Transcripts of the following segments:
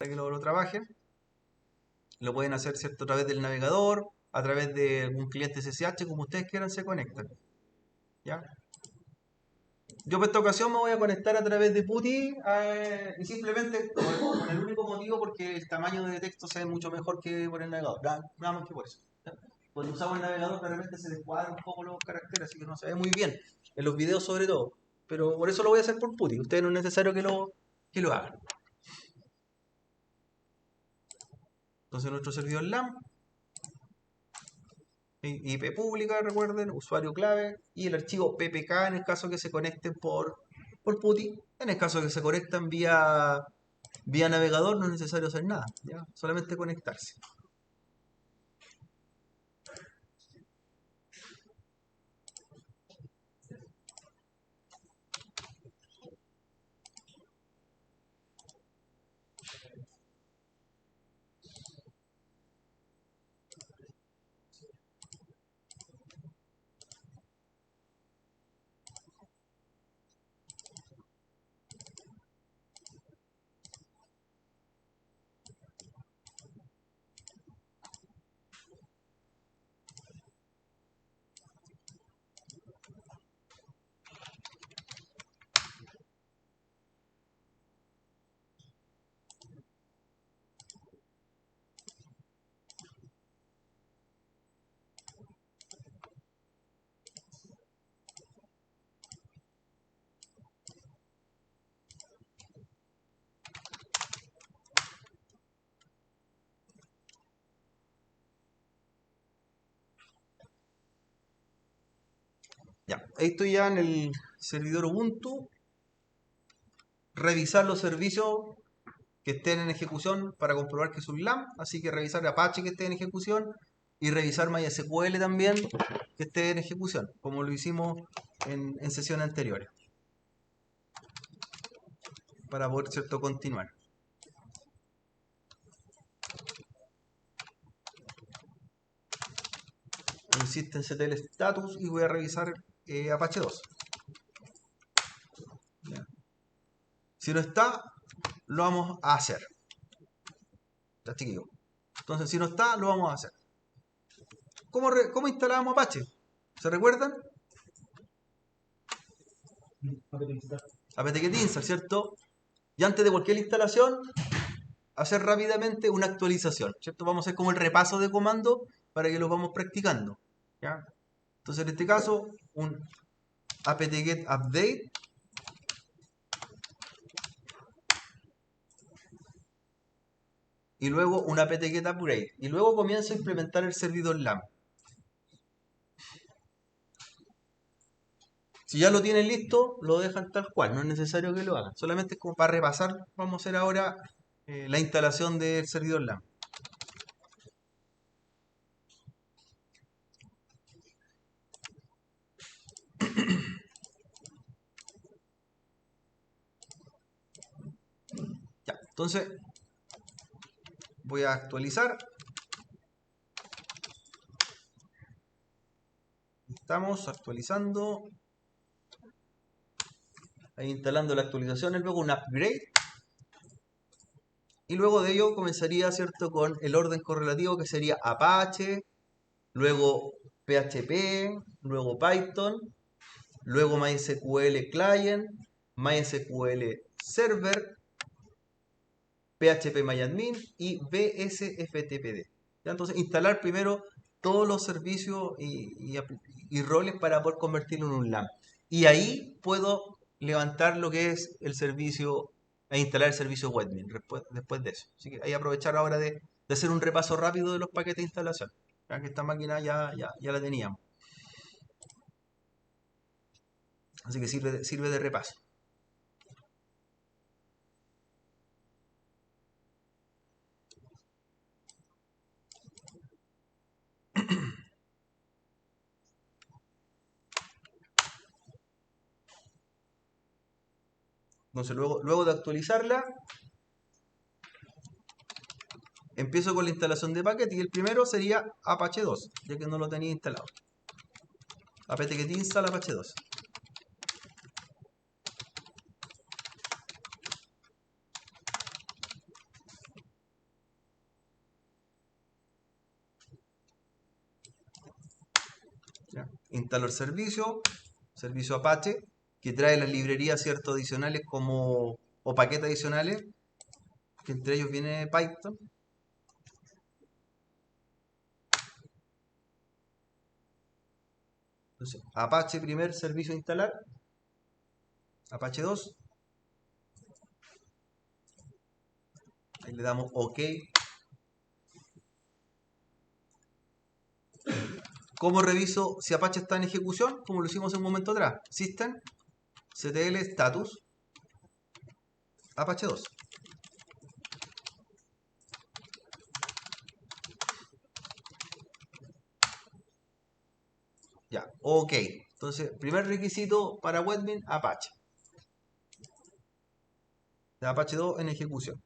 para que lo trabajen. Lo pueden hacer, ¿cierto? A través del navegador, a través de algún cliente SSH, como ustedes quieran, se conectan. ¿Ya? Yo por esta ocasión me voy a conectar a través de PuTTY y simplemente con el único motivo porque el tamaño de texto se ve mucho mejor que por el navegador. Nada más que por eso. ¿Ya? Cuando usamos el navegador de repente se descuadran un poco los caracteres, así que no se ve muy bien. En los videos sobre todo. Pero por eso lo voy a hacer por PuTTY. Ustedes no es necesario que lo hagan. Entonces nuestro servidor LAN, IP pública, recuerden, usuario clave y el archivo PPK en el caso que se conecten por PuTTY. En el caso que se conectan vía navegador no es necesario hacer nada, ¿ya? Solamente conectarse. Ya, ahí estoy ya en el servidor Ubuntu. Revisar los servicios que estén en ejecución para comprobar que es un LAM. Así que revisar Apache que esté en ejecución y revisar MySQL también que esté en ejecución, como lo hicimos en sesiones anteriores, para poder, ¿cierto?, continuar. El systemctl status y voy a revisar Apache 2. ¿Ya? Si no está, lo vamos a hacer. Ya, chiquillos. Entonces, si no está, lo vamos a hacer. ¿Cómo instalábamos Apache? ¿Se recuerdan? apt-get install, ¿cierto? Y antes de cualquier instalación, hacer rápidamente una actualización, ¿cierto? Vamos a hacer como el repaso de comando para que lo vamos practicando, ¿ya? Entonces, en este caso, un apt-get update y luego un apt-get upgrade. Y luego comienzo a implementar el servidor LAN. Si ya lo tienen listo, lo dejan tal cual, no es necesario que lo hagan. Solamente como para repasar, vamos a hacer ahora la instalación del servidor LAN. Ya, entonces voy a actualizar. Estamos actualizando. Ahí instalando la actualización, luego un upgrade. Y luego de ello comenzaría, ¿cierto?, con el orden correlativo que sería Apache, luego PHP, luego Python, luego MySQL Client, MySQL Server, PHP y BSFTPD. ¿Ya? Entonces, instalar primero todos los servicios y roles para poder convertirlo en un LAMP. Y ahí puedo levantar lo que es el servicio e instalar el servicio Webmin después de eso. Así que ahí aprovechar ahora de hacer un repaso rápido de los paquetes de instalación. Ya que esta máquina ya la teníamos. Así que sirve de repaso. Entonces, luego de actualizarla, empiezo con la instalación de paquete y el primero sería Apache 2, ya que no lo tenía instalado. apt-get install Apache 2. ¿Ya? Instalo el servicio Apache, que trae las librerías, ¿cierto? Adicionales como, o paquetes adicionales, que entre ellos viene Python. Entonces, Apache primer servicio a instalar, Apache 2, ahí le damos OK. ¿Cómo reviso si Apache está en ejecución? Como lo hicimos en un momento atrás. System, ctl status, Apache 2. Ya, OK. Entonces, primer requisito para Webmin, Apache. De Apache 2 en ejecución.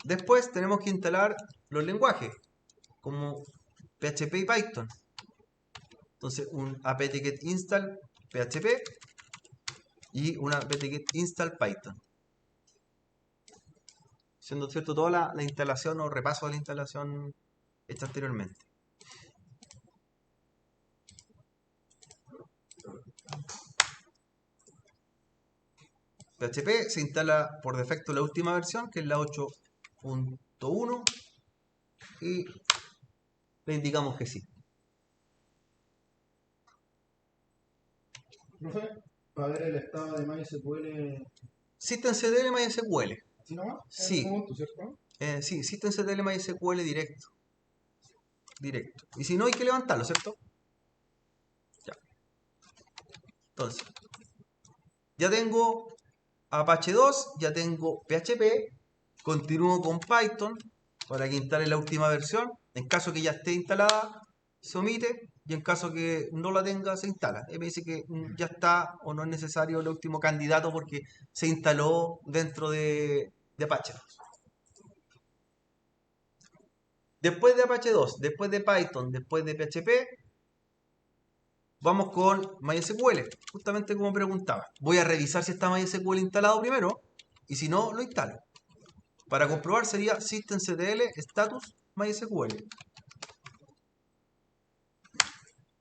Después tenemos que instalar los lenguajes, como PHP y Python. Entonces, un apt-get install PHP y una apt-get install Python. Siendo cierto toda la instalación o repaso de la instalación hecha anteriormente. PHP se instala por defecto la última versión, que es la 8.1, y le indicamos que sí. Profe, para ver el estado de MySQL. Systemctl MySQL. ¿Así nomás? Sí. Punto, ¿cierto? Sí, Systemctl MySQL directo. Directo. Y si no, hay que levantarlo, ¿cierto? Ya. Entonces, ya tengo Apache 2, ya tengo PHP, continúo con Python para que instale la última versión. En caso que ya esté instalada, se omite, y en caso que no la tenga, se instala. Y me dice que ya está o no es necesario el último candidato porque se instaló dentro de Apache. Después de Apache 2, después de Python, después de PHP, vamos con MySQL, justamente como preguntaba. Voy a revisar si está MySQL instalado primero, y si no, lo instalo. Para comprobar sería systemctl status MySQL.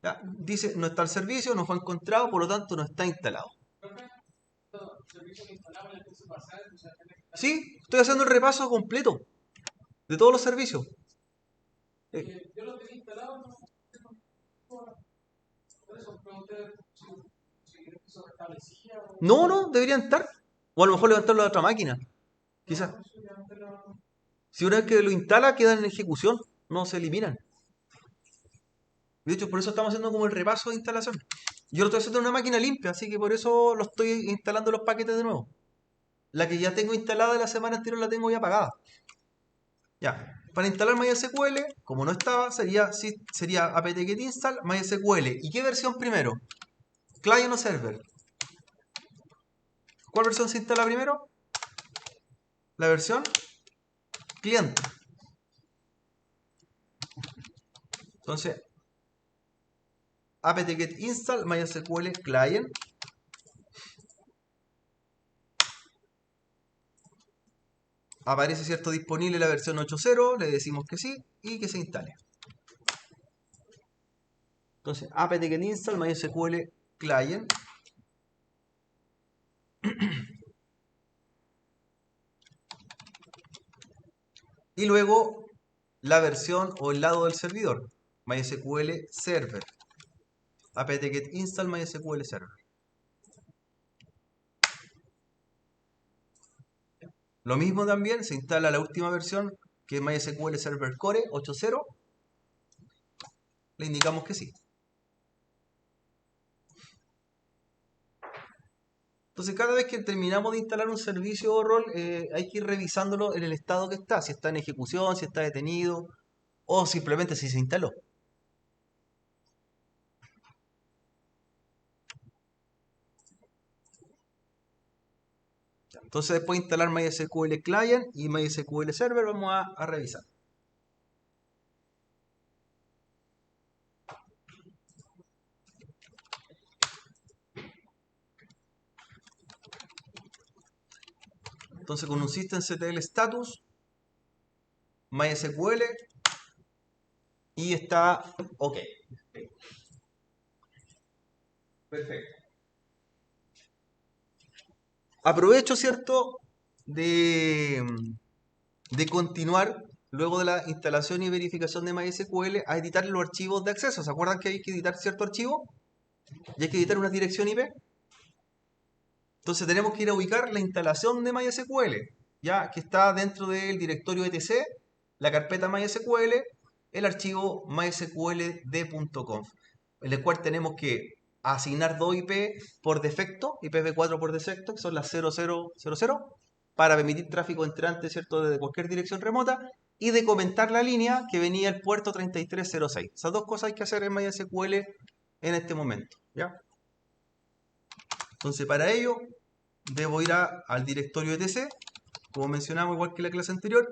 ¿Ya? Dice no está el servicio, no fue encontrado, por lo tanto no está instalado. Sí, estoy haciendo el repaso completo de todos los servicios. Yo lo tenía instalado, no, deberían estar. O a lo mejor levantarlo de otra máquina. Quizás. Si una vez que lo instala, quedan en ejecución. No se eliminan. De hecho, por eso estamos haciendo como el repaso de instalación. Yo lo estoy haciendo en una máquina limpia, así que por eso lo estoy instalando los paquetes de nuevo. La que ya tengo instalada de la semana anterior la tengo ya apagada. Ya. Para instalar MySQL, como no estaba, sería apt-get install MySQL. ¿Y qué versión primero? ¿Client o server? ¿Cuál versión se instala primero? La versión cliente. Entonces, apt-get install MySQL client. Aparece, ¿cierto?, disponible la versión 8.0, le decimos que sí y que se instale. Entonces, apt-get install MySQL client. Y luego la versión o el lado del servidor, MySQL server. apt-get install MySQL server. Lo mismo también, se instala la última versión, que es MySQL Server Core 8.0. Le indicamos que sí. Entonces, cada vez que terminamos de instalar un servicio o rol, hay que ir revisándolo en el estado que está. Si está en ejecución, si está detenido, o simplemente si se instaló. Entonces, después de instalar MySQL Client y MySQL Server, vamos a revisar. Entonces, con un systemctl status, MySQL, y está ok. Perfecto. Aprovecho, ¿cierto?, de continuar luego de la instalación y verificación de MySQL a editar los archivos de acceso. ¿Se acuerdan que hay que editar cierto archivo? Y hay que editar una dirección IP. Entonces tenemos que ir a ubicar la instalación de MySQL, ya que está dentro del directorio etc, la carpeta MySQL, el archivo mysqld.conf, en el cual tenemos que asignar dos IP por defecto, IPv4 por defecto, que son las 0000, para permitir tráfico entrante, ¿cierto?, desde cualquier dirección remota, y de comentar la línea que venía el puerto 3306. Esas dos cosas hay que hacer en MySQL en este momento, ¿ya? Entonces, para ello, debo ir al directorio etc, como mencionamos igual que la clase anterior.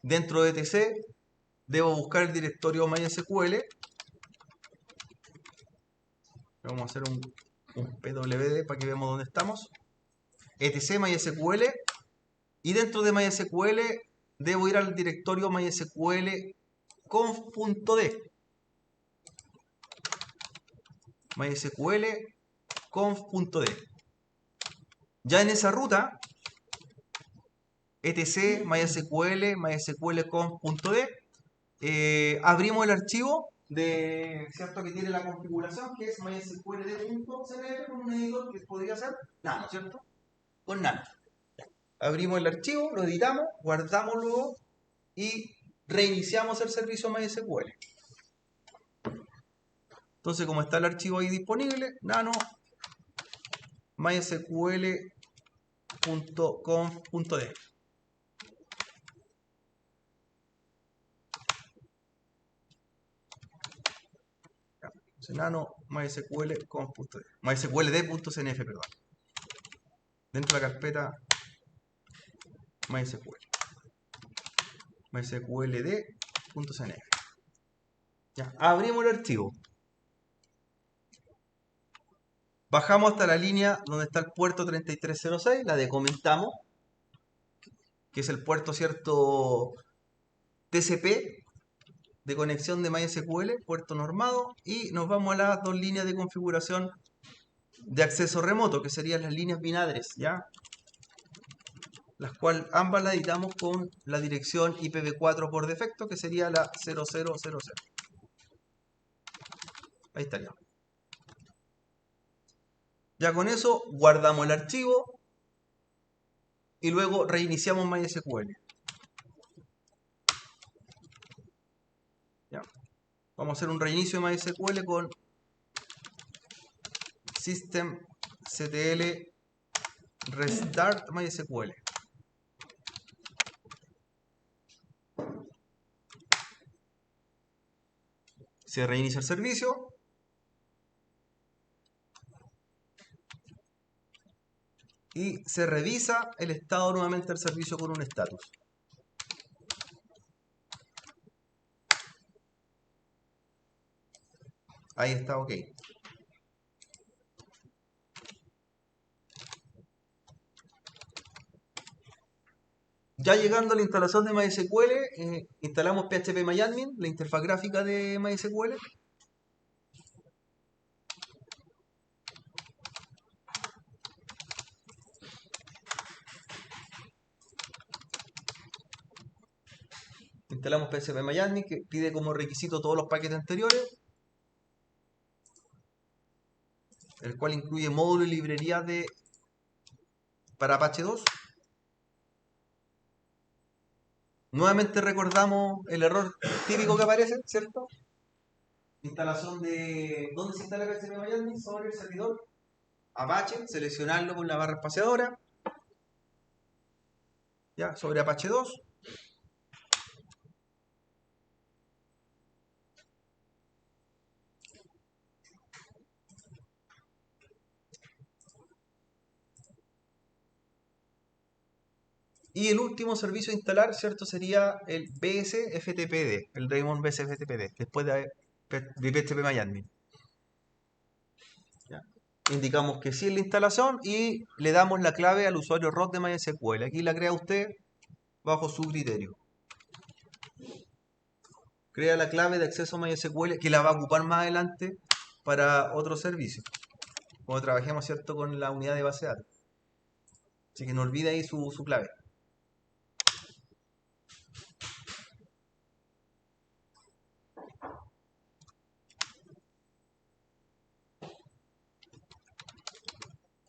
Dentro de etc, debo buscar el directorio MySQL. Vamos a hacer un pwd para que veamos dónde estamos. etc MySQL. Y dentro de MySQL debo ir al directorio mysql conf.d. mysql conf.d. Ya en esa ruta, etc mysql mysql.conf.d, abrimos el archivo de, ¿cierto?, que tiene la configuración, que es mysqld.cnf con un editor que podría ser nano, ¿cierto? Con nano. Abrimos el archivo, lo editamos, guardamos luego y reiniciamos el servicio MySQL. Entonces, como está el archivo ahí disponible, nano mysql.conf.d. Nano mysql conf.d. mysqld.cnf, perdón. Dentro de la carpeta MySQL. mysqld.cnf. Ya, abrimos el archivo. Bajamos hasta la línea donde está el puerto 3306, la decomentamos, que es el puerto, ¿cierto?, TCP de conexión de MySQL, puerto normado, y nos vamos a las dos líneas de configuración de acceso remoto, que serían las líneas binarias, ¿ya? Las cuales ambas las editamos con la dirección IPv4 por defecto, que sería la 0000. Ahí estaría. Ya con eso guardamos el archivo y luego reiniciamos MySQL. ¿Ya? Vamos a hacer un reinicio de MySQL con systemctl restart MySQL. Se reinicia el servicio. Y se revisa el estado nuevamente del servicio con un status. Ahí está, ok. Ya llegando a la instalación de MySQL, instalamos PHPMyAdmin, la interfaz gráfica de MySQL. Instalamos PHPMyAdmin, que pide como requisito todos los paquetes anteriores, el cual incluye módulos y librerías para Apache 2. Nuevamente recordamos el error típico que aparece, ¿cierto? Instalación de... ¿Dónde se instala PHPMyAdmin? Sobre el servidor Apache, seleccionarlo con la barra espaciadora. Ya, sobre Apache 2. Y el último servicio a instalar, ¿cierto?, sería el BSFTPD, el Daemon BSFTPD, después de PHPMyAdmin. Indicamos que sí es la instalación y le damos la clave al usuario root de MySQL. Aquí la crea usted bajo su criterio. crea la clave de acceso a MySQL que la va a ocupar más adelante para otros servicios, cuando trabajemos, ¿cierto?, con la unidad de base de datos. Así que no olvide ahí su clave.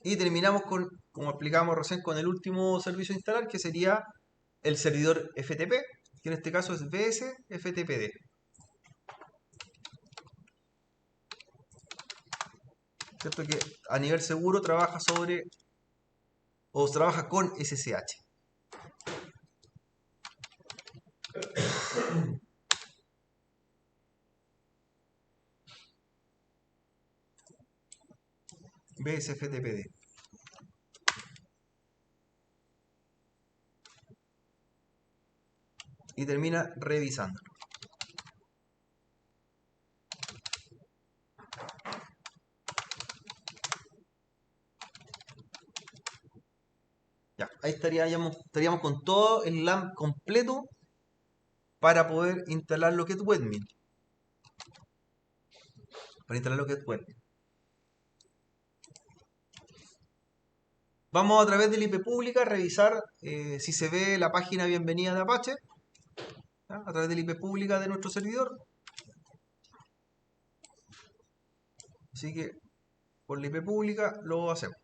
Y terminamos con, como explicábamos recién, con el último servicio a instalar, que sería el servidor FTP, que en este caso es BS FTPD. ¿Cierto? Que a nivel seguro trabaja sobre o trabaja con SSH. BSFTPD. Y termina revisándolo. Ya, ahí estaríamos con todo el LAN completo para poder instalar lo que es Webmin. Para instalar lo que es Webmin. Vamos a través del IP pública a revisar si se ve la página bienvenida de Apache, ¿ya? A través del IP pública de nuestro servidor. Así que por la IP pública lo hacemos.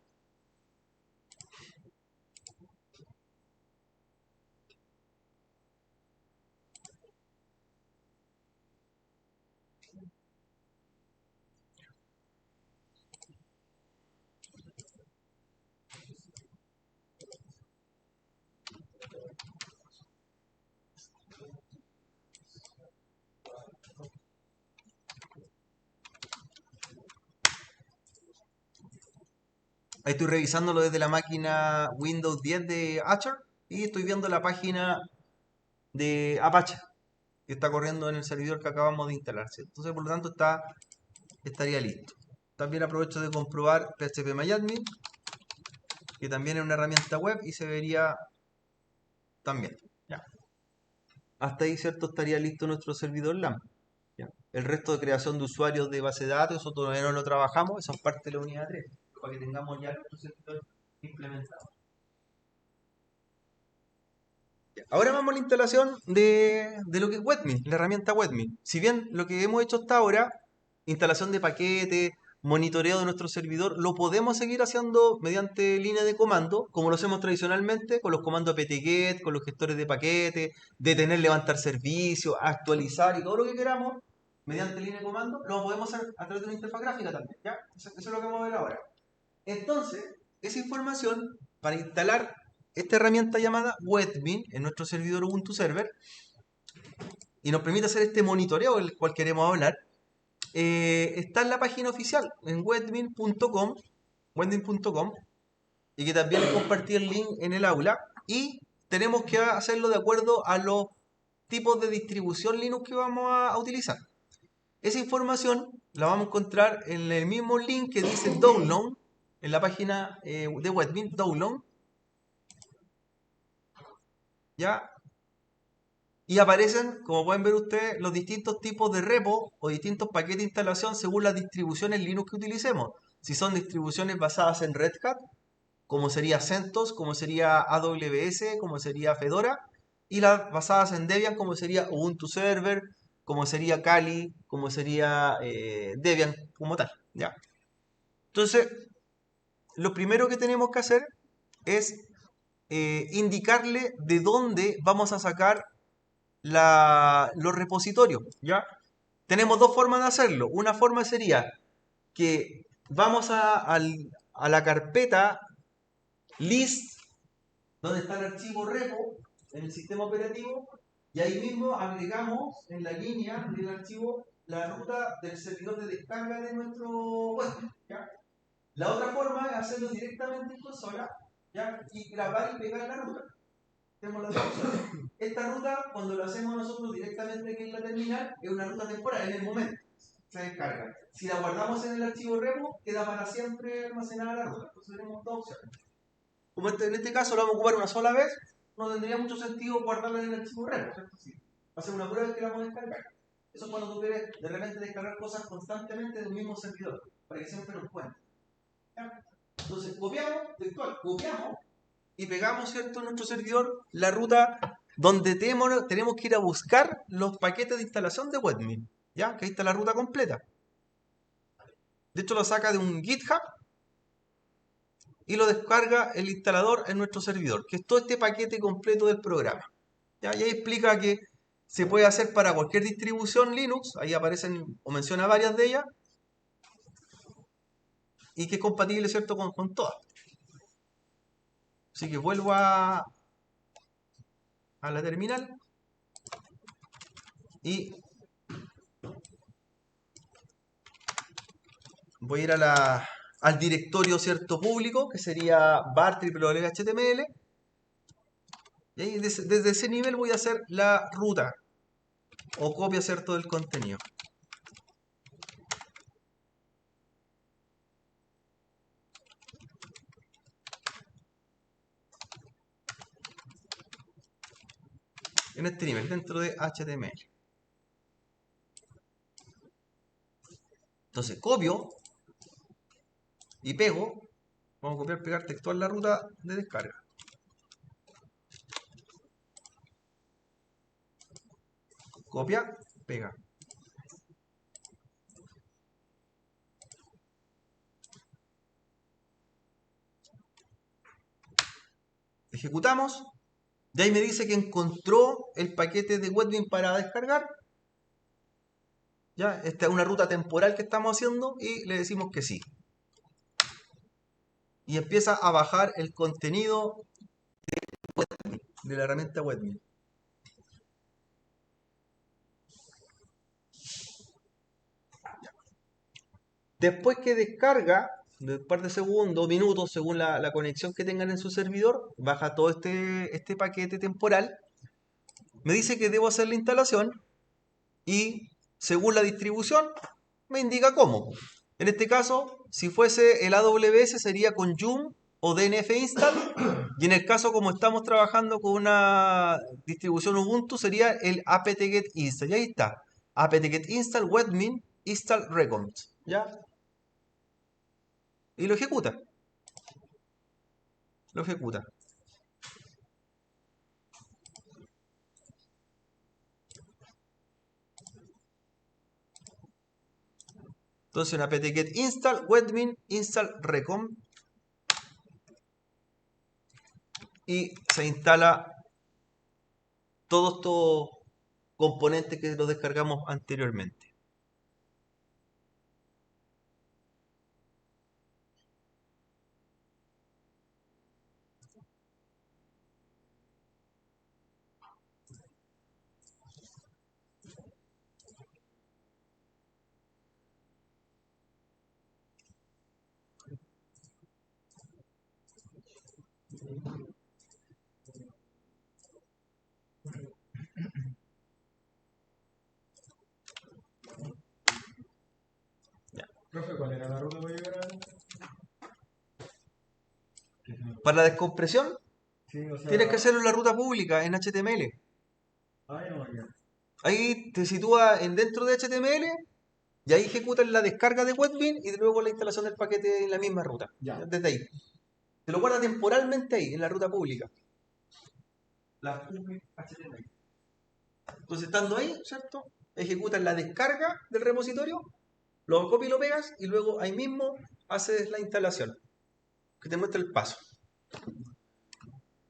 Ahí estoy revisándolo desde la máquina Windows 10 de Archer y estoy viendo la página de Apache que está corriendo en el servidor que acabamos de instalarse. Entonces, por lo tanto, estaría listo. También aprovecho de comprobar PHPMyAdmin, que también es una herramienta web y se vería también. Ya. Hasta ahí, ¿cierto? Estaría listo nuestro servidor LAN. ¿Ya? El resto de creación de usuarios de base de datos, eso todavía no lo trabajamos, eso es parte de la unidad 3, para que tengamos ya nuestro servidor implementado. Ahora vamos a la instalación de lo que es Webmin, la herramienta Webmin. Si bien lo que hemos hecho hasta ahora, instalación de paquetes, monitoreo de nuestro servidor, lo podemos seguir haciendo mediante línea de comando, como lo hacemos tradicionalmente, con los comandos apt-get, con los gestores de paquetes, detener, levantar servicios, actualizar y todo lo que queramos, mediante línea de comando, lo podemos hacer a través de una interfaz gráfica también, ¿ya? Eso es lo que vamos a ver ahora. Entonces, esa información para instalar esta herramienta llamada Webmin en nuestro servidor Ubuntu Server y nos permite hacer este monitoreo del cual queremos hablar, está en la página oficial, en webmin.com, y que también les compartí el link en el aula, y tenemos que hacerlo de acuerdo a los tipos de distribución Linux que vamos a utilizar. Esa información la vamos a encontrar en el mismo link que dice Download, en la página de Webmin, Download, ¿ya? Y aparecen, como pueden ver ustedes, los distintos tipos de repo o distintos paquetes de instalación según las distribuciones Linux que utilicemos. Si son distribuciones basadas en Red Hat, como sería CentOS, como sería AWS, como sería Fedora, y las basadas en Debian, como sería Ubuntu Server, como sería Kali, como sería Debian como tal, ¿ya? Entonces, lo primero que tenemos que hacer es indicarle de dónde vamos a sacar los repositorios, ¿ya? Tenemos dos formas de hacerlo. Una forma sería que vamos a la carpeta list, donde está el archivo repo en el sistema operativo, y ahí mismo agregamos en la línea del archivo la ruta del servidor de descarga de nuestro web, ¿ya? La otra forma es hacerlo directamente en consola, ¿ya? Y grabar y pegar la ruta. Tenemos las dos opciones. Esta ruta, cuando lo hacemos nosotros directamente aquí en la terminal, es una ruta temporal, en el momento se descarga. Si la guardamos en el archivo repo, queda para siempre almacenada la ruta. Entonces tenemos dos opciones. Como en este caso lo vamos a ocupar una sola vez, no tendría mucho sentido guardarla en el archivo repo, ¿cierto? Sí. Va a ser una prueba vez que la vamos a descargar. Eso es cuando tú quieres de repente descargar cosas constantemente del mismo servidor, para que siempre nos cuente. ¿Ya? Entonces, copiamos, textual, copiamos y pegamos, ¿cierto?, en nuestro servidor la ruta donde tenemos que ir a buscar los paquetes de instalación de Webmin. ¿Ya? Que ahí está la ruta completa. De hecho, lo saca de un GitHub y lo descarga el instalador en nuestro servidor, que es todo este paquete completo del programa. ¿Ya? Y ahí explica que se puede hacer para cualquier distribución Linux, ahí aparecen o menciona varias de ellas, y que es compatible, ¿cierto?, con todas. Así que vuelvo a la terminal y voy a ir al directorio, ¿cierto?, público, que sería var html, y ahí desde ese nivel voy a hacer la ruta o copia, ¿cierto?, del contenido. En este nivel, dentro de HTML. Entonces copio y pego. Vamos a copiar, pegar textual la ruta de descarga. Copia, pega. Ejecutamos. De ahí me dice que encontró el paquete de Webmin para descargar. Ya, esta es una ruta temporal que estamos haciendo y le decimos que sí. Y empieza a bajar el contenido de la herramienta Webmin. Después que descarga, de un par de segundos, minutos, según la conexión que tengan en su servidor, baja todo este paquete temporal. Me dice que debo hacer la instalación y según la distribución me indica cómo. En este caso, si fuese el AWS sería con yum o dnf install, y en el caso como estamos trabajando con una distribución Ubuntu sería el apt-get install. Y ahí está, apt-get install webmin install recommend, ¿ya? Y lo ejecuta. Lo ejecuta. Entonces en apt-get install webmin install recommend y se instala todos estos componentes que los descargamos anteriormente. Ya. Profe, ¿cuál era la ruta para llegar a...? Para la descompresión, Sí, o sea... tienes que hacerlo en la ruta pública, en HTML. Ah, no, ya. Ahí te sitúa dentro de HTML y ahí ejecutas la descarga de Webmin y luego la instalación del paquete en la misma ruta. Ya. Desde ahí. Te lo guarda temporalmente ahí, en la ruta pública. La HTML. Entonces, estando ahí, ¿cierto? Ejecutas la descarga del repositorio, lo copias y lo pegas y luego ahí mismo haces la instalación. Que te muestra el paso.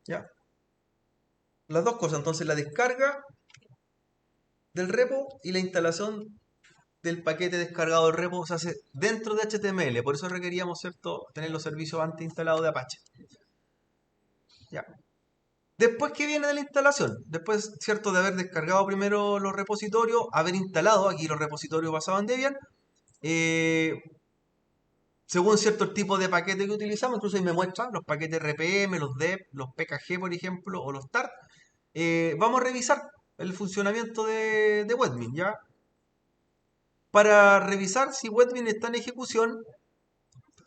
¿Ya? Las dos cosas, entonces la descarga del repo y la instalación del paquete descargado del repo se hace dentro de HTML. Por eso requeríamos, ¿cierto?, tener los servicios antes instalados de Apache. Ya. Después, ¿qué viene de la instalación? Después, ¿cierto?, de haber descargado primero los repositorios, haber instalado aquí los repositorios basados en Debian, según cierto tipo de paquete que utilizamos, incluso ahí me muestra los paquetes RPM, los DEP, los PKG, por ejemplo, o los TAR. Vamos a revisar el funcionamiento de Webmin, ¿ya? Para revisar si Webmin está en ejecución,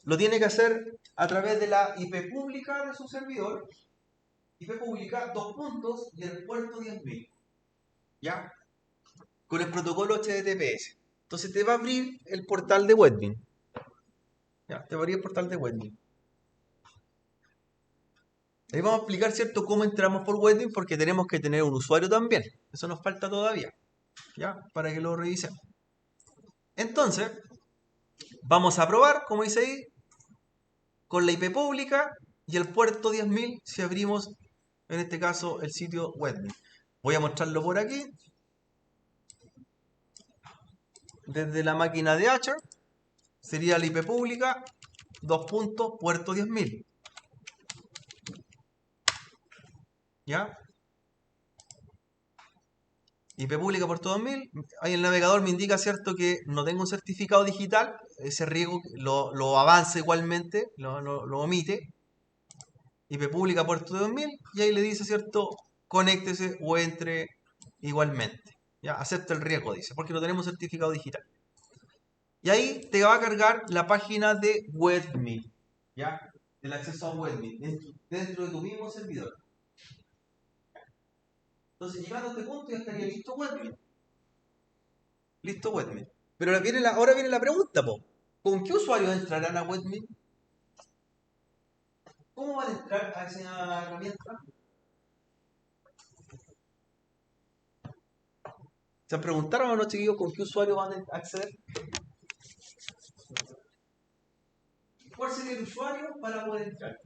lo tiene que hacer a través de la IP pública de su servidor. IP pública, 2 puntos, y el puerto 10.000. ¿Ya? con el protocolo HTTPS. Entonces te va a abrir el portal de Webmin. Ya, te va a abrir el portal de Webmin. Ahí vamos a explicar, ¿cierto?, cómo entramos por Webmin, porque tenemos que tener un usuario también. Eso nos falta todavía, ¿ya? Para que lo revisemos. Entonces, vamos a probar, como dice ahí, con la IP pública y el puerto 10.000 si abrimos, en este caso, el sitio Webmin. Voy a mostrarlo por aquí. Desde la máquina de Azure sería la IP pública, puerto 10.000. ¿Ya? IP pública puerto 2000. Ahí el navegador me indica, ¿cierto?, que no tengo un certificado digital. Ese riesgo lo avanza igualmente, lo omite. IP pública puerto 2000. Y ahí le dice, ¿cierto?, conéctese o entre igualmente. ¿Ya? Acepta el riesgo, dice, porque no tenemos certificado digital. Y ahí te va a cargar la página de Webmin, ¿ya? El acceso a Webmin dentro de tu mismo servidor. Entonces, llegando a este punto, ya estaría listo Webmin. Listo Webmin. Pero ahora viene la pregunta, po. ¿Con qué usuarios entrarán a Webmin? ¿Cómo van a entrar a esa herramienta? ¿Se preguntaron o no, chiquillos, con qué usuario van a acceder? ¿Cuál sería el usuario para poder entrar?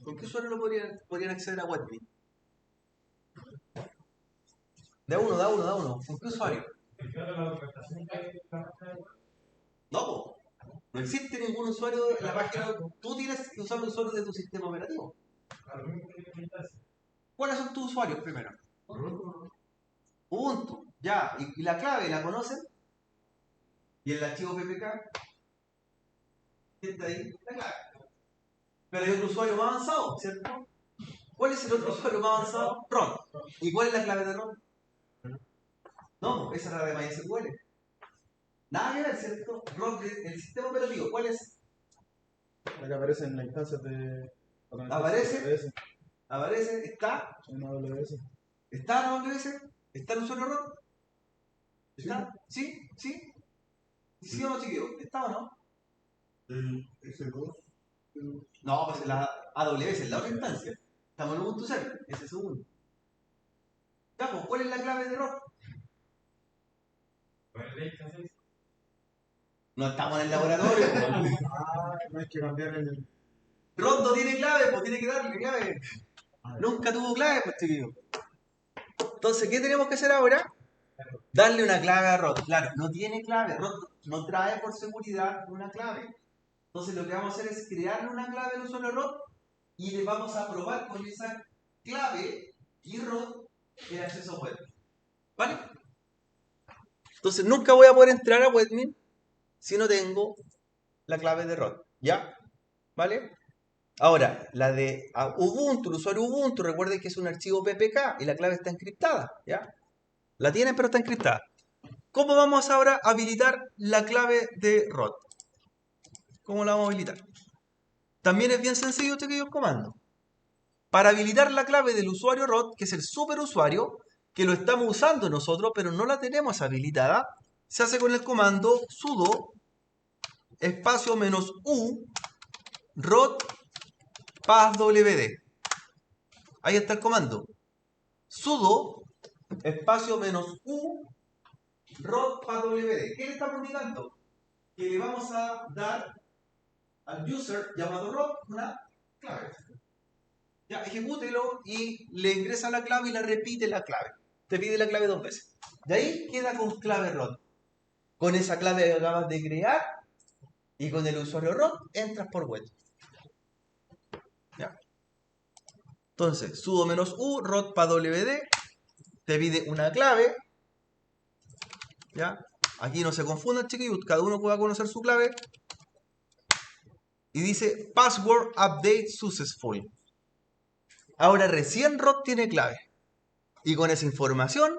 ¿Con qué usuario no podrían acceder a Webmin? Da uno. ¿Con qué usuario? No, po. No existe ningún usuario en la página. Tú tienes que usar un usuario de tu sistema operativo. ¿Cuáles son tus usuarios primero? Ubuntu. Ya. ¿Y la clave la conocen? ¿Y el archivo PPK? ¿Qué está ahí? La clave. Pero hay otro usuario más avanzado, ¿cierto? ¿Cuál es el otro usuario más avanzado? Ron. ¿Y cuál es la clave de Ron? No, esa es la de MySQL. Nada que ver, ¿cierto? Ron, el sistema operativo, ¿cuál es? La que aparece en la instancia de. ¿Aparece? ¿Aparece? ¿Está? En AWS. ¿Está en AWS? ¿Está el usuario Ron? ¿Está? ¿Sí? ¿Sí? ¿Sí o no, chiquillo? ¿Está o no? El S2. No, pues la AWS es la otra instancia. Estamos en Ubuntu Server, ese es segundo. Ya, pues, ¿cuál es la clave de Ron? No estamos en el laboratorio. No hay que cambiar el. Ron no tiene clave, pues tiene que darle clave. Nunca tuvo clave, pues, chiquillo. Entonces, ¿qué tenemos que hacer ahora? Darle una clave a Ron. Claro, no tiene clave. Ron no trae por seguridad una clave. Entonces, lo que vamos a hacer es crearle una clave al usuario Ron y le vamos a probar con esa clave y Ron el acceso web. ¿Vale? Entonces, nunca voy a poder entrar a Webmin si no tengo la clave de Ron. ¿Ya? ¿Vale? Ahora, la de Ubuntu, el usuario Ubuntu, recuerden que es un archivo PPK y la clave está encriptada, ¿ya? La tienen, pero está encriptada. ¿Cómo vamos ahora a habilitar la clave de ROT? ¿Cómo la vamos a habilitar? También es bien sencillo este que yo comando. Para habilitar la clave del usuario ROT, que es el superusuario, que lo estamos usando nosotros, pero no la tenemos habilitada, se hace con el comando sudo espacio -u ROT passwd. Ahí está el comando. Sudo espacio -u ROT passwd. ¿Qué le estamos indicando? Que le vamos a dar al user llamado ROT una clave. Ya, ejecútelo y le ingresa la clave y la repite la clave. Te pide la clave 2 veces. De ahí queda con clave ROT. Con esa clave que acabas de crear y con el usuario ROT entras por web. ¿Ya? Entonces, sudo -u ROT passwd te pide una clave. ¿Ya? Aquí no se confundan, chiquillos, cada uno pueda conocer su clave. Y dice Password Update Successful. Ahora recién ROT tiene clave. Y con esa información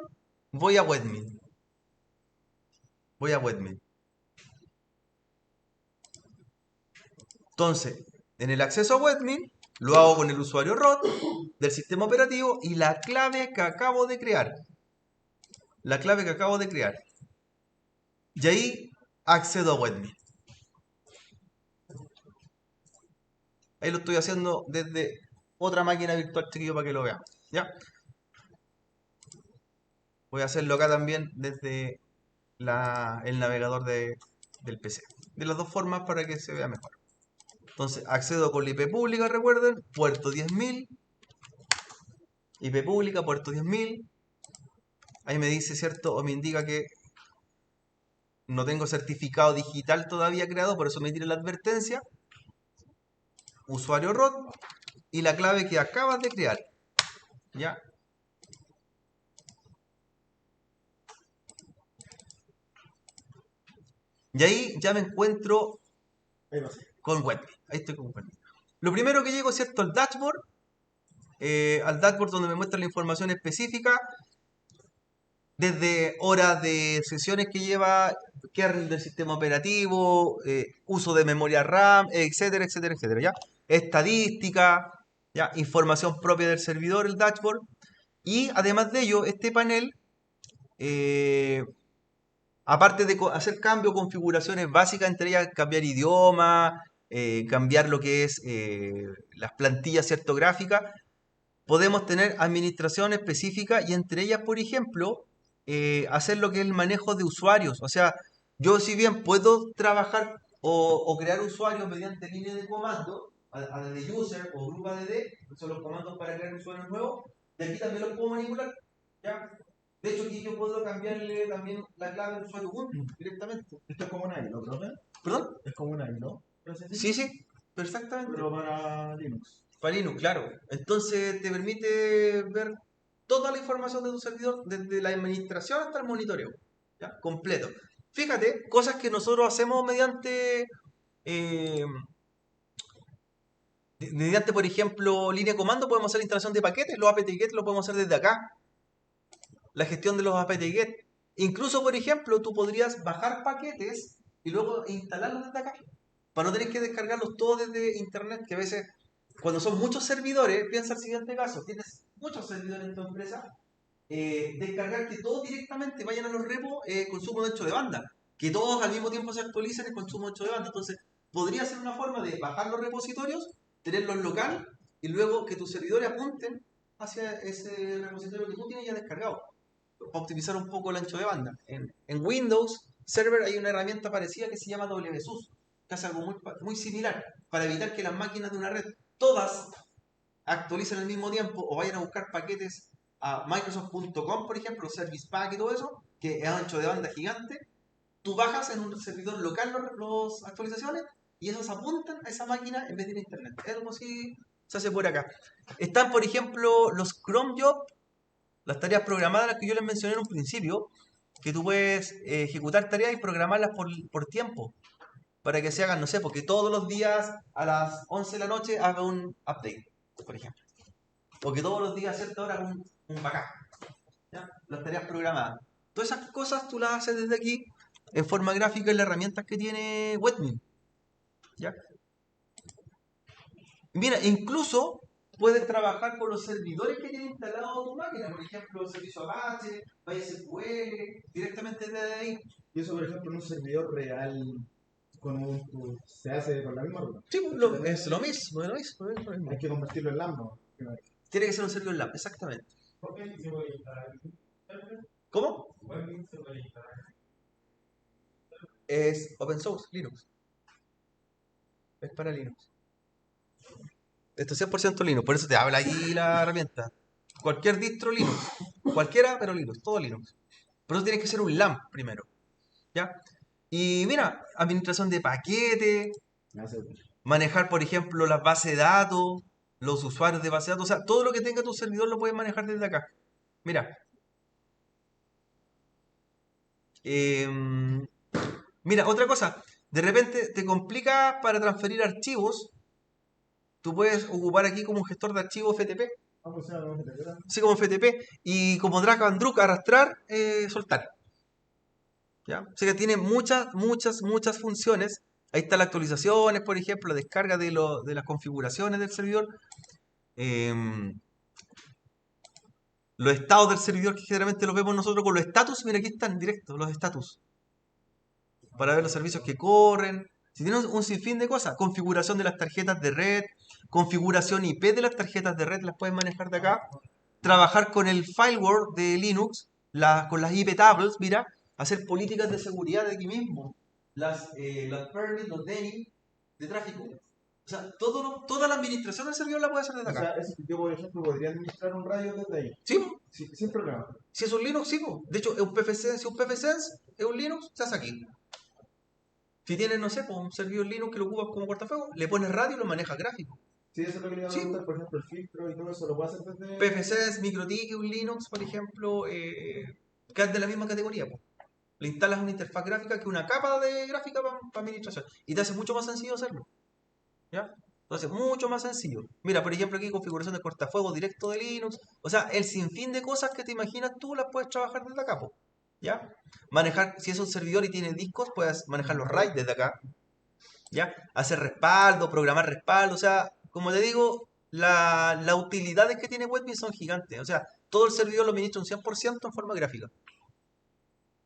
voy a Webmin. Entonces, en el acceso a Webmin, lo hago con el usuario ROT del sistema operativo y la clave que acabo de crear. Y ahí accedo a Webmin. Ahí lo estoy haciendo desde otra máquina virtual, chiquillo, para que lo vean. ¿Ya? Voy a hacerlo acá también desde el navegador del PC. De las dos formas para que se vea mejor. Entonces, accedo con la IP pública, recuerden, puerto 10.000, IP pública, puerto 10.000. Ahí me dice, ¿cierto? O me indica que no tengo certificado digital todavía creado, por eso me tira la advertencia. Usuario root y la clave que acabas de crear. ¿Ya? Y ahí ya me encuentro Ahí va a ser. con Webmin. Ahí estoy con Webmin. Lo primero que llego, ¿cierto? Al dashboard. Al dashboard donde me muestra la información específica. Desde horas de sesiones que lleva, kernel del sistema operativo, uso de memoria RAM, etcétera, etcétera, etcétera, ¿ya? Estadística, ¿ya? Información propia del servidor, el dashboard. Y además de ello, este panel, eh, aparte de hacer cambios, configuraciones básicas, entre ellas cambiar idioma, cambiar lo que es las plantillas, ¿cierto? Gráficas, podemos tener administración específica y entre ellas, por ejemplo, hacer lo que es el manejo de usuarios. O sea, yo si bien puedo trabajar o crear usuarios mediante línea de comando, add user o group add, que son los comandos para crear usuarios nuevos, de aquí también los puedo manipular. ¿Ya? De hecho, aquí yo puedo cambiarle también la clave del usuario Ubuntu directamente. Esto es como una ILO, ¿no? ¿Perdón? Es como una ILO. Sí, sí, perfectamente. Pero para Linux. Para Linux, claro. Entonces te permite ver toda la información de tu servidor, desde la administración hasta el monitoreo, ¿ya? Completo. Fíjate, cosas que nosotros hacemos eh, mediante, por ejemplo, línea de comando, podemos hacer la instalación de paquetes, los apt-get lo podemos hacer desde acá, la gestión de los apt-get. Incluso, por ejemplo, tú podrías bajar paquetes y luego instalarlos desde acá, para no tener que descargarlos todos desde internet, que a veces cuando son muchos servidores, piensa el siguiente caso, tienes muchos servidores en tu empresa, descargar que todos directamente vayan a los repos consumo de ancho de banda, que todos al mismo tiempo se actualicen el consumo de ancho de banda. Entonces, podría ser una forma de bajar los repositorios, tenerlos local y luego que tus servidores apunten hacia ese repositorio que tú tienes ya descargado, para optimizar un poco el ancho de banda. En Windows Server hay una herramienta parecida que se llama WSUS, que hace algo muy similar, para evitar que las máquinas de una red todas actualicen al mismo tiempo o vayan a buscar paquetes a Microsoft.com, por ejemplo, Service Pack y todo eso, que es ancho de banda gigante. Tú bajas en un servidor local las actualizaciones y esos apuntan a esa máquina en vez de ir a internet. Es algo así se hace por acá. Están, por ejemplo, los Chrome Job, las tareas programadas, las que yo les mencioné en un principio, que tú puedes ejecutar tareas y programarlas por tiempo, para que se hagan, no sé, porque todos los días a las 11 de la noche haga un update, por ejemplo. O que todos los días a cierta hora haga un backup, ¿ya? Las tareas programadas. Todas esas cosas tú las haces desde aquí, en forma gráfica, en las herramientas que tiene Webmin, ¿ya? Mira, incluso puedes trabajar con los servidores que tiene instalado tu máquina, por ejemplo, el servicio Apache, MySQL, directamente desde ahí. Y eso, por ejemplo, en un servidor real con Ubuntu se hace con la misma ruta. Sí, es lo mismo, es lo mismo, es lo mismo. Hay que convertirlo en Lambda. Tiene que ser un servidor LAMP, exactamente. ¿Cómo? Es open source, Linux. Es para Linux. Esto es 100% Linux, por eso te habla aquí la herramienta. Cualquier distro Linux. Cualquiera, pero Linux, todo Linux. Por eso tienes que ser un LAMP primero. ¿Ya? Y mira, administración de paquetes, manejar, por ejemplo, las bases de datos, los usuarios de base de datos, o sea, todo lo que tenga tu servidor lo puedes manejar desde acá. Mira, mira, otra cosa, de repente te complica para transferir archivos, tú puedes ocupar aquí como un gestor de archivos FTP, Ah, pues sea, no se te queda. así como FTP, y como drag and drop, arrastrar, soltar. ¿Ya? O sea que tiene muchas funciones. Ahí están las actualizaciones, por ejemplo, la descarga de las configuraciones del servidor. em, los estados del servidor que generalmente los vemos nosotros con los status. Mira, aquí están directos los status. para ver los servicios que corren. Si tienes un sinfín de cosas, configuración de las tarjetas de red, configuración IP de las tarjetas de red, las puedes manejar de acá. Trabajar con el firewall de Linux, con las IP tables, mira, hacer políticas de seguridad de aquí mismo. Las permits, los DNI de tráfico. O sea, toda la administración del servidor la puede hacer desde O sea, acá. yo, por ejemplo, podría administrar un radio desde ahí, Sí, po. sin problema. Si es un Linux, sí, po. De hecho, es un PFC, si un PFSense es un Linux, se hace aquí. Si tienes, no sé, pues, un servidor Linux que lo ocupas como cortafuegos, le pones radio y lo manejas gráfico. Sí, eso es lo que le iba a Sí, preguntar, por ejemplo, el filtro y todo eso, ¿lo puedo hacer desde...? PFSense, MikroTik, un Linux, por ejemplo, que es de la misma categoría, pues. Le instalas una interfaz gráfica que es una capa de gráfica para administración. Y te hace mucho más sencillo hacerlo. ¿Ya? Entonces, mucho más sencillo. Mira, por ejemplo, aquí configuración de cortafuegos directo de Linux. O sea, el sinfín de cosas que te imaginas tú las puedes trabajar desde acá, po. ¿Ya? Manejar, si es un servidor y tiene discos, puedes manejar los RAID desde acá. ¿Ya? Hacer respaldo, programar respaldo. O sea, como te digo, las utilidades que tiene Webmin son gigantes. O sea, todo el servidor lo administra un 100% en forma gráfica.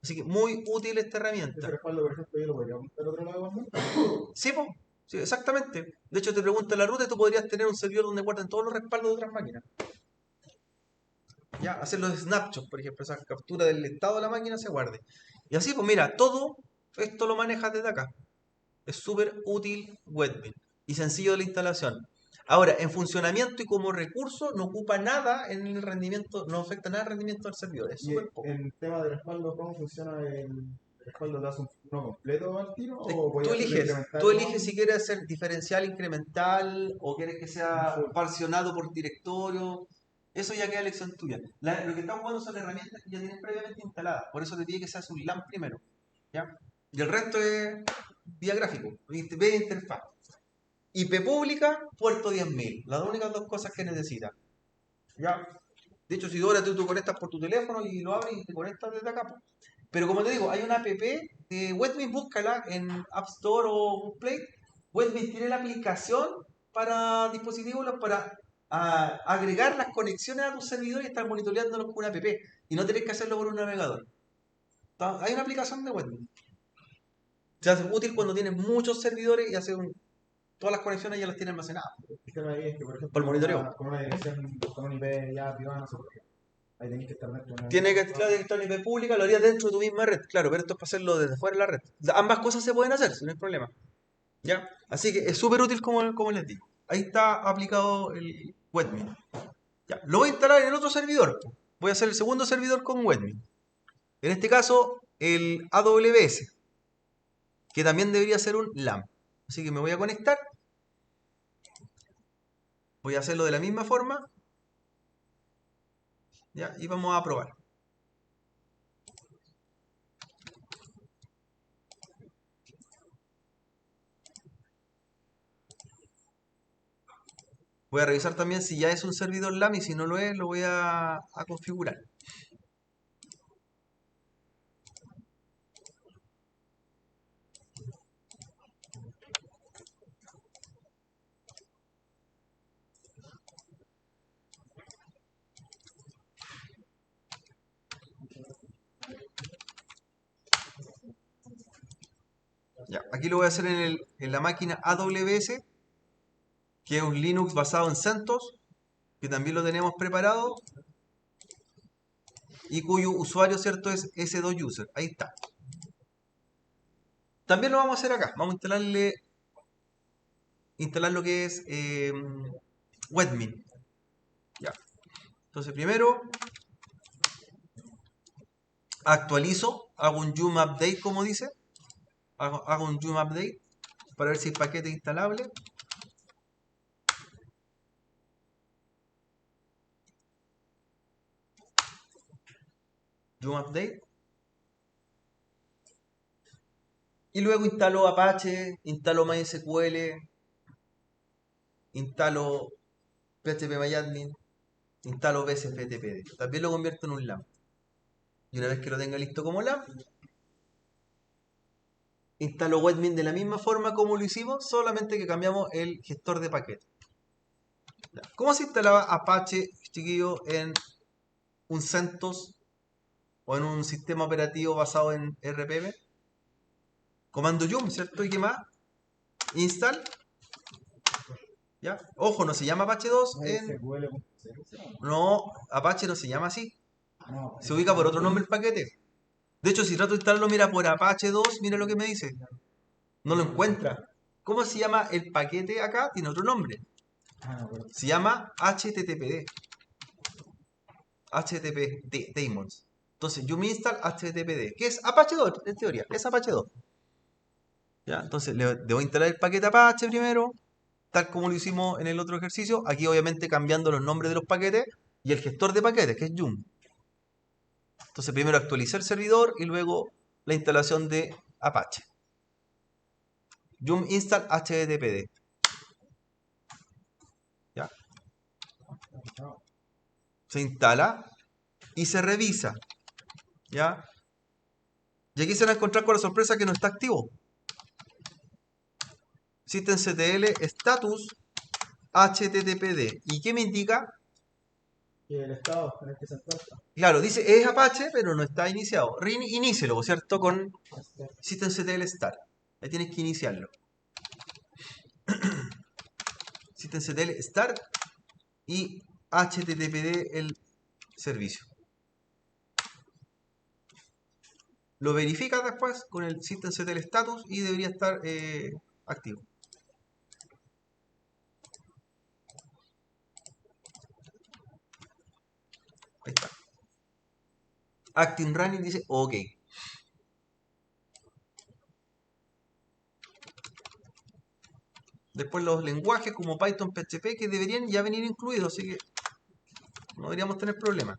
Así que muy útil esta Ese herramienta. respaldo, por ejemplo, yo lo podría montar a otro lado también. Sí, po. Sí, exactamente. De hecho, te pregunta la ruta y tú podrías tener un servidor donde guarden todos los respaldos de otras máquinas. Ya, hacer los snapshots, por ejemplo, esa captura del estado de la máquina se guarde. Y así, pues mira, todo esto lo manejas desde acá. Es súper útil Webmin y sencillo de la instalación. Ahora, en funcionamiento y como recurso, no ocupa nada en el rendimiento, no afecta nada el rendimiento del servidor, es Y súper poco. en tema de respaldo, ¿cómo funciona el respaldo? ¿Das uno completo al tiro o voy Tú a hacerlo eliges, incremental tú nomás? eliges si quieres hacer diferencial incremental o quieres que Un sea full. parcionado por directorio. Eso ya queda elección tuya. Lo que estamos jugando son herramientas que ya tienes previamente instaladas. Por eso te pide que seas un LAN primero. ¿Ya? Y el resto es vía gráfico, vía interfaz. IP pública, puerto 10.000. Las únicas dos cosas que necesitas. ¿Ya? De hecho, si ahora tú conectas por tu teléfono y lo abres y te conectas desde acá. Pero como te digo, hay una app de Webmin, búscala en App Store o Google Play. Webmin tiene la aplicación para dispositivos para agregar las conexiones a tus servidores y estar monitoreándolos con una app. Y no tenés que hacerlo por un navegador. Hay una aplicación de Webmin. Se hace útil cuando tienes muchos servidores y todas las conexiones ya las tienes almacenadas. El tema ahí es que, por Por ejemplo, el monitoreo. con una dirección, con un IP ya privado, no sé por qué. Ahí tenéis que estar dentro de una Tiene que dirección. estar en IP pública, lo harías dentro de tu misma red. Claro, pero esto es para hacerlo desde fuera de la red. Ambas cosas se pueden hacer, si no hay problema. ¿Ya? Así que es súper útil como les digo. Ahí está aplicado el Webmin. Ya. Lo voy a instalar en el otro servidor. Voy a hacer el segundo servidor con Webmin. En este caso, el AWS, que también debería ser un LAN. Así que me voy a conectar. Voy a hacerlo de la misma forma. ¿Ya? Y vamos a probar. Voy a revisar también si ya es un servidor LAN y si no lo es, lo voy a configurar. Ya, aquí lo voy a hacer en la máquina AWS, que es un Linux basado en CentOS, que también lo tenemos preparado y cuyo usuario, ¿cierto?, es S2User. Ahí está. También lo vamos a hacer acá. Vamos a instalar lo que es Webmin. Ya. Entonces, primero actualizo, hago un Yum update, como dice. Hago un Yum update para ver si el paquete es instalable. Yum update. Y luego instalo Apache, instalo MySQL, instalo PHPMyAdmin, instalo BSFTPD. También lo convierto en un LAMP. Y una vez que lo tenga listo como LAMP, instalo Webmin de la misma forma como lo hicimos, solamente que cambiamos el gestor de paquetes. ¿Cómo se instalaba Apache, chiquillo, en un CentOS o en un sistema operativo basado en RPM? Comando yum, ¿cierto? ¿Y qué más? Install. ¿Ya? Ojo, no se llama Apache 2 en... MySQL.service. No, Apache no se llama así. No, Se ubica por otro nombre el paquete. De hecho, si trato de instalarlo, mira por Apache 2, mira lo que me dice. No lo encuentra. ¿Cómo se llama el paquete acá? Tiene otro nombre. no, pero Se llama HTTPD. Daemons. Entonces, yo me install HTTPD, que es Apache 2, en teoría, es Apache 2. ¿Ya? Entonces, debo instalar el paquete Apache primero, tal como lo hicimos en el otro ejercicio. Aquí, obviamente, cambiando los nombres de los paquetes y el gestor de paquetes, que es Yum. Entonces, primero actualicé el servidor y luego la instalación de Apache. Yum install HTTPD. ¿Ya? no. Se instala y se revisa. ¿Ya? Y aquí se van a encontrar con la sorpresa que no está activo. Systemctl status HTTPD. ¿Y qué me indica? Y el estado en el que se encuentra. Claro, dice es Apache, pero no está iniciado. Reinícielo, ¿cierto? Con systemctl start. Ahí tienes que iniciarlo. Systemctl start y HTTPD el servicio. Lo verificas después con el systemctl status y debería estar activo. Ahí está. Acting Running dice OK. Después los lenguajes como Python, PHP que deberían ya venir incluidos, así que no deberíamos tener problemas.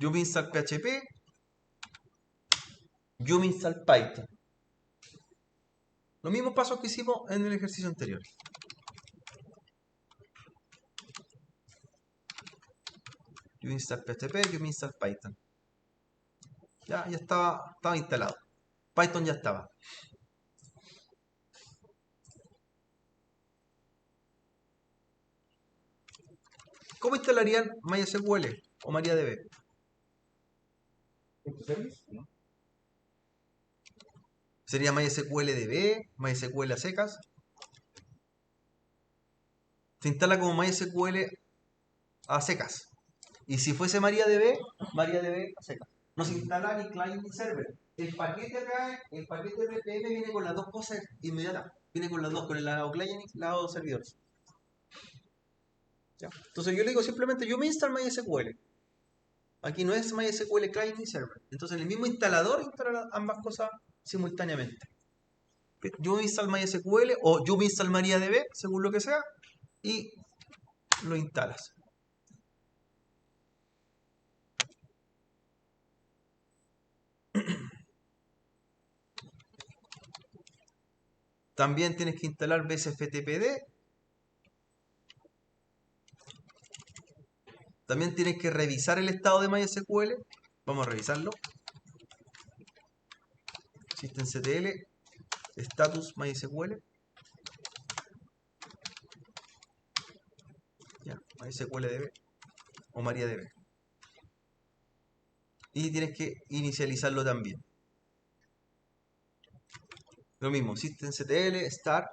Yum install PHP, Yum install Python. Los mismos pasos que hicimos en el ejercicio anterior. Yum install PHP, Yum install Python. Ya estaba instalado. Python ya estaba. ¿Cómo instalarían MySQL o MariaDB? ¿Service? No. ¿Sería MySQL DB? ¿MySQL a secas? Se instala como MySQL a secas. Y si fuese MariaDB, MariaDB a secas. No se instala ni client ni server. El paquete acá, el paquete RPM viene con las dos cosas inmediatas. Viene con las dos, con el lado client y el lado servidor. ¿Ya? Entonces yo le digo simplemente, yo me instalo MySQL. Aquí no es MySQL client ni server. Entonces en el mismo instalador instala ambas cosas simultáneamente. Yo me instalo MySQL o yo me instalo MariaDB, según lo que sea, y lo instalas. También tienes que instalar BSFTPD. También tienes que revisar el estado de MySQL. Vamos a revisarlo. Systemctl status MySQL. Ya, MySQLDB o MariaDB. Y tienes que inicializarlo también. Lo mismo, systemctl start.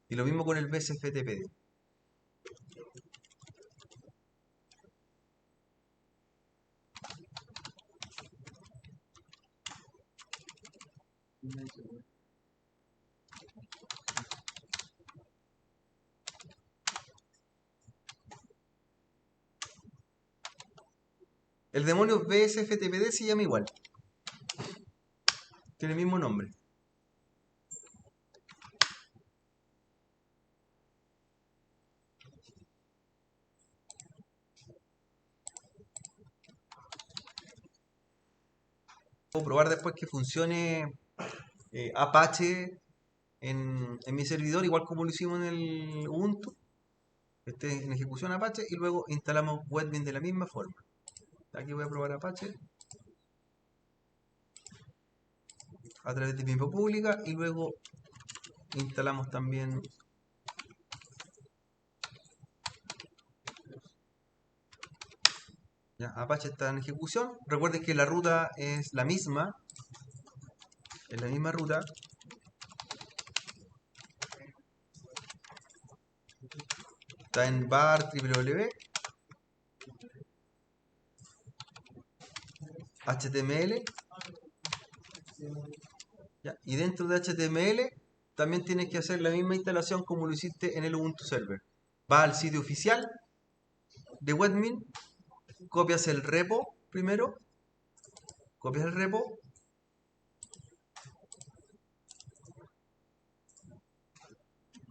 Y lo mismo con el BSFTPD. El demonio BSFTPD se llama igual. Tiene el mismo nombre. Puedo probar después que funcione Apache en mi servidor, igual como lo hicimos en el Ubuntu. Esté en ejecución Apache y luego instalamos Webmin de la misma forma. Aquí voy a probar Apache a través de pipa pública y luego instalamos también Ya, Apache está en ejecución. Recuerden que la ruta es la misma. Es la misma ruta. Está en var www. HTML. ¿Ya? Y dentro de HTML también tienes que hacer la misma instalación como lo hiciste en el Ubuntu Server. Vas al sitio oficial de Webmin, copias el repo primero, copias el repo,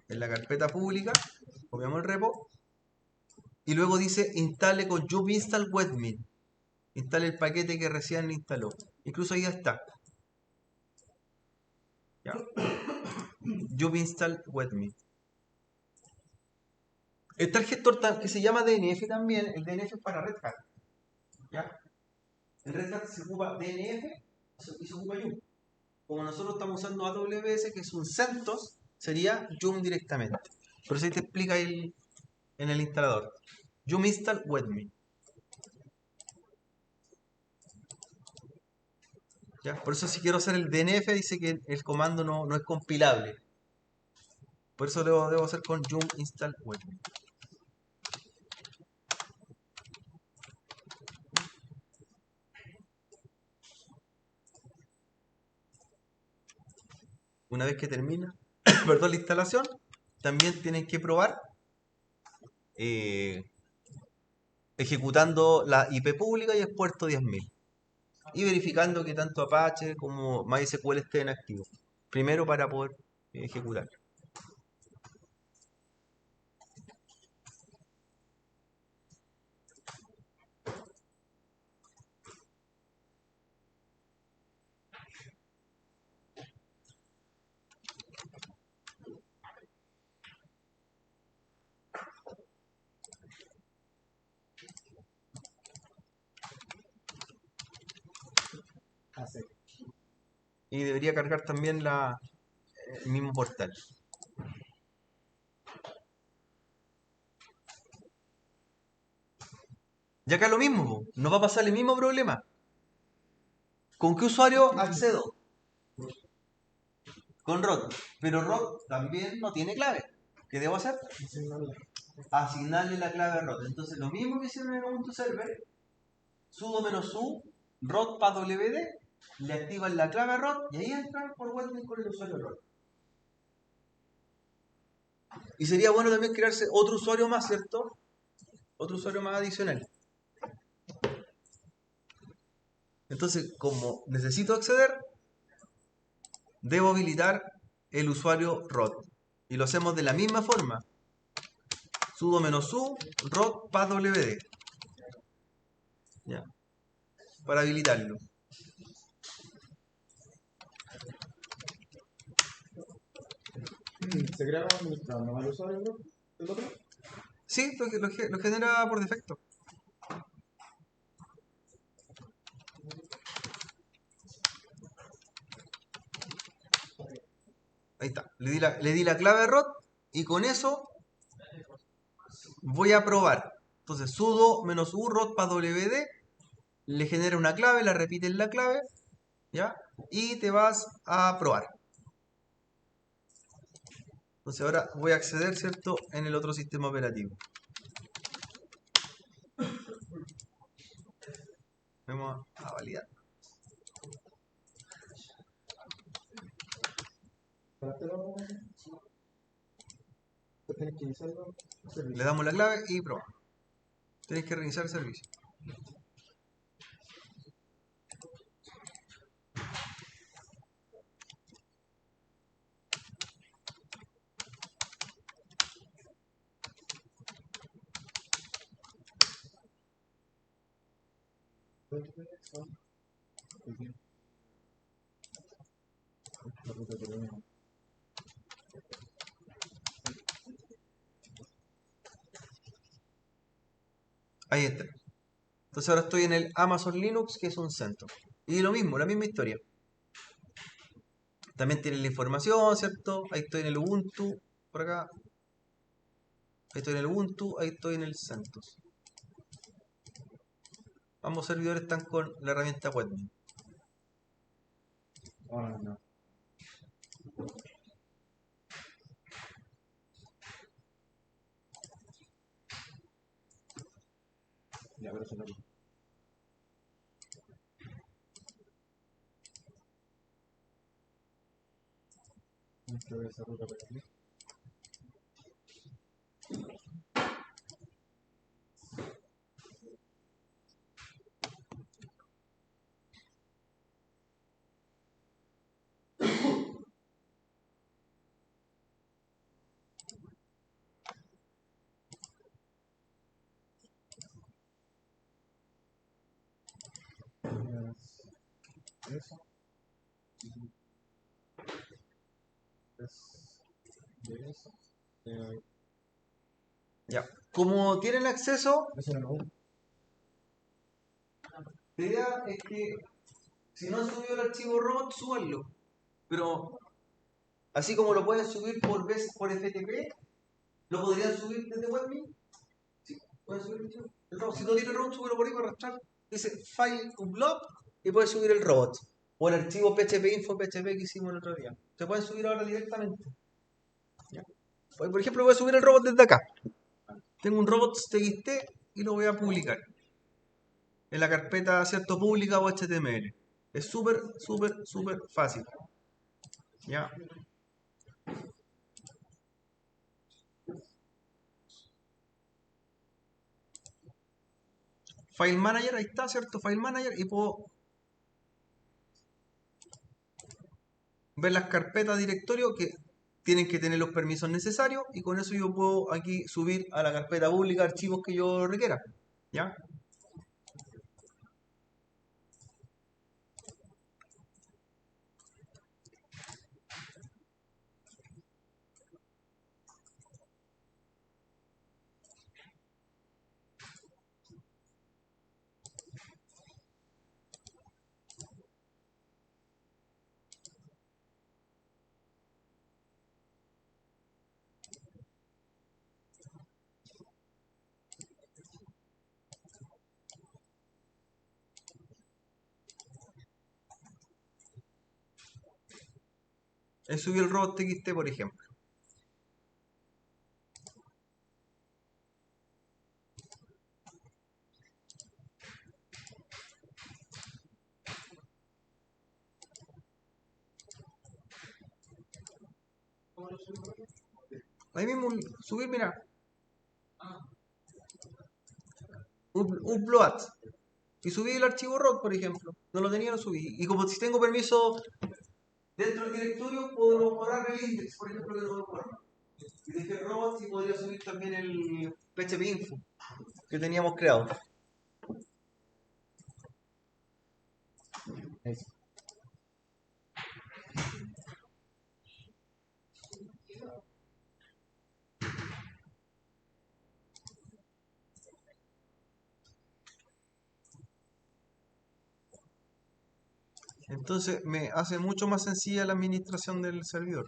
en la carpeta pública, copiamos el repo, y luego dice instale con yum-install Webmin. Instale el paquete que recién instaló. Incluso ahí ya está. ¿Ya? Yum-install Webmin. Está el gestor que se llama DNF también. El DNF es para Red Hat. ¿Ya? En Red Hat se ocupa DNF y se ocupa Yum. Como nosotros estamos usando AWS, que es un CentOS, sería Yum directamente. Por eso ahí te explica en el instalador. Yum install Webmin. ¿Ya? Por eso si quiero hacer el DNF dice que el comando no es compilable. Por eso debo hacer con Yum install Webmin. Una vez que termina perdón, la instalación, también tienen que probar eh, ejecutando la IP pública y el puerto 10.000 y verificando que tanto Apache como MySQL estén activos. Primero para poder ejecutar. Hace. Y debería cargar también el mismo portal. Y acá lo mismo, nos va a pasar el mismo problema. ¿Con qué usuario accedo? Con ROT. Pero ROT también no tiene clave. ¿Qué debo hacer? Asignarle la clave a ROT. Entonces lo mismo que hicieron en Ubuntu Server, sudo -u, ROT para WD, le activan la clave a ROT y ahí entran por Webmin con el usuario ROT. Y sería bueno también crearse otro usuario más, ¿cierto? Otro usuario más adicional. Entonces, como necesito acceder, debo habilitar el usuario ROT. Y lo hacemos de la misma forma. Sudo -u, ROT pathwd. ¿Ya? Para habilitarlo. Se crea como administrador, ¿no? ¿Al usuario, bro? ¿El otro? Sí, lo genera por defecto. Ahí está. Le di la clave ROT y con eso voy a probar. Entonces sudo -u ROT pathwd, le genera una clave, la repite en la clave, ¿ya? Y te vas a probar. Entonces ahora voy a acceder, ¿cierto? En el otro sistema operativo. Vamos a validar. Tienes que iniciarlo. Le damos la clave y probamos. Tienes que reiniciar el servicio. Ahí está. Entonces ahora estoy en el Amazon Linux, que es un CentOS. Y lo mismo, la misma historia. También tienen la información, ¿cierto? Ahí estoy en el Ubuntu, por acá. Ahí estoy en el Ubuntu, ahí estoy en el CentOS. Ambos servidores están con la herramienta web. Oh, no. Ya, pero eso no. No creo que esa ruta por aquí. Eso. De eso. Ya. Como tienen acceso, Eso no me gusta. la idea es que si no han subido el archivo ROT, súbanlo. Pero así como lo pueden subir por FTP, lo podrían subir desde WebMe. Sí, pueden subir el robot. Si no tiene robot, súbelo por ahí para arrastrar. Dice file upload y puedes subir el robot. O el archivo PHP info PHP que hicimos el otro día. Se pueden subir ahora directamente. ¿Ya? Por ejemplo, voy a subir el robot desde acá. Tengo un robot TXT y lo voy a publicar en la carpeta, ¿cierto? Pública o HTML. Es súper fácil. ¿Ya? File Manager, ahí está, ¿cierto? File Manager y puedo ver las carpetas directorio que tienen que tener los permisos necesarios y con eso yo puedo aquí subir a la carpeta pública archivos que yo requiera. ¿Ya? He subido el robot TXT, por ejemplo. Ahí mismo subir, mira, upload. Y subí el archivo ROT, por ejemplo. No lo tenía, lo subí. Y como si tengo permiso dentro del directorio, puedo borrar el index, por ejemplo, que no lo borro. Y desde el robot sí podría subir también el PHP info que teníamos creado. Eso. Entonces me hace mucho más sencilla la administración del servidor.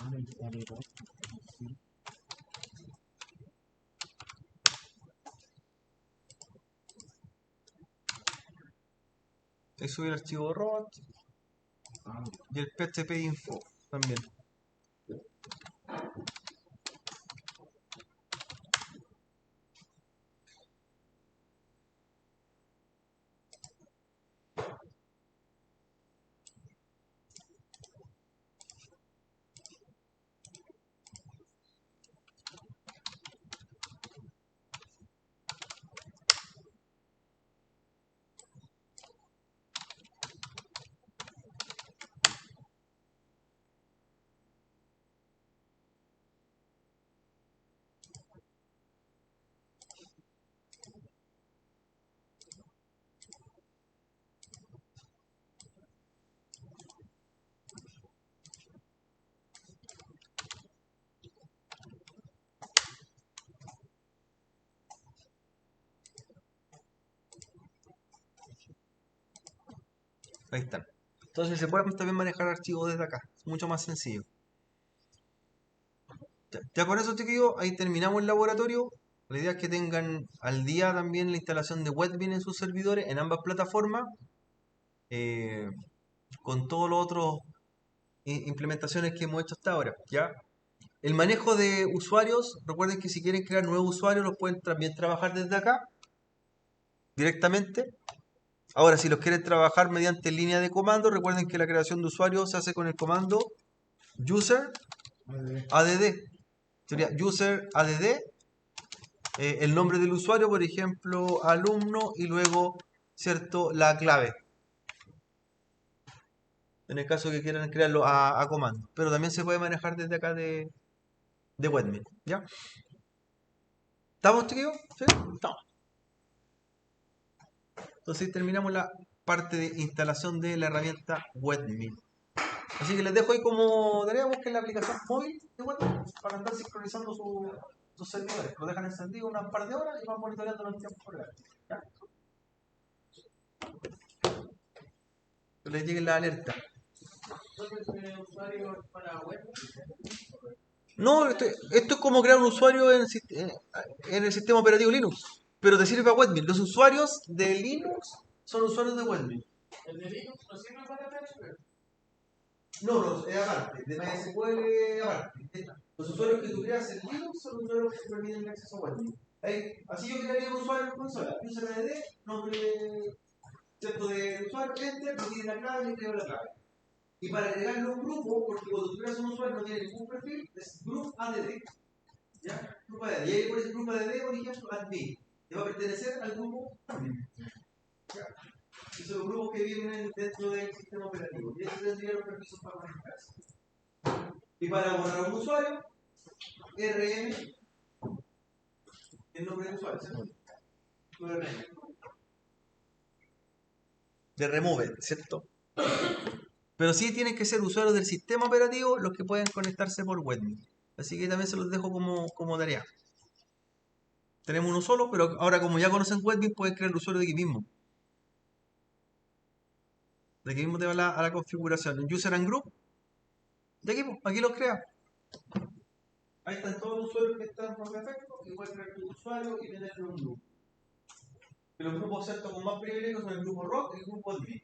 Ah, me sale todo. Sí. Ahí subí el archivo root Ah, y el PHP info también. Ahí están. Entonces se pueden también manejar archivos desde acá. Es mucho más sencillo. Ya con eso, chiquillos, ahí terminamos el laboratorio. La idea es que tengan al día también la instalación de Webmin en sus servidores, en ambas plataformas, eh, con todos los otros implementaciones que hemos hecho hasta ahora, ¿ya? El manejo de usuarios, recuerden que si quieren crear nuevos usuarios, los pueden también trabajar desde acá, directamente. Ahora, si los quieren trabajar mediante línea de comando, recuerden que la creación de usuarios se hace con el comando user vale. add. Sería user add, el nombre del usuario, por ejemplo, alumno, y luego, ¿cierto?, la clave, en el caso que quieran crearlo a comando. Pero también se puede manejar desde acá de Webmin, ¿ya? ¿Estamos, chiquillos? ¿Sí? Estamos. Entonces terminamos la parte de instalación de la herramienta Webmin. Así que les dejo ahí como tarea, busquen la aplicación móvil de Webmin para estar sincronizando sus servidores. Lo dejan encendido unas par de horas y van monitoreando los tiempos reales. ¿Ya? Que les llegue la alerta. No, esto es como crear un usuario en el sistema operativo Linux, pero te sirve para Webmin. Los usuarios de Linux son usuarios de Webmin. ¿El de Linux no sirve para PHP? No, no, es aparte, de MySQL aparte. Los usuarios que tú creas en Linux son usuarios que te permiten el acceso a Webmin. Así yo crearía un usuario en consola, user nombre cierto de usuario, enter, no tiene la clave, le creo la clave. Y para agregarlo a un grupo, porque cuando tú creas un usuario no tiene ningún perfil, es group add. ¿Ya? Grupo add. Y ahí por ese grupo add, por ejemplo, admin. Que va a pertenecer al grupo admin. ¿Ya? Y son los grupos que vienen dentro del sistema operativo. Y ese tendría los permisos para manejarse. Y para borrar un usuario, rm, el nombre del usuario, ¿cierto? URL. De remove, ¿cierto? Pero sí tienen que ser usuarios del sistema operativo los que pueden conectarse por Webmin. Así que también se los dejo como tarea. Tenemos uno solo, pero ahora como ya conocen Webmin, pueden crear el usuario de aquí mismo. De aquí mismo te va a la configuración. En User and Group, de aquí, aquí los crea. Ahí están todos los usuarios que están por defecto y puedes crear tu usuario y tenerlo en un grupo. Y los grupos, ¿cierto?, con más privilegios son el grupo rock y el grupo admin.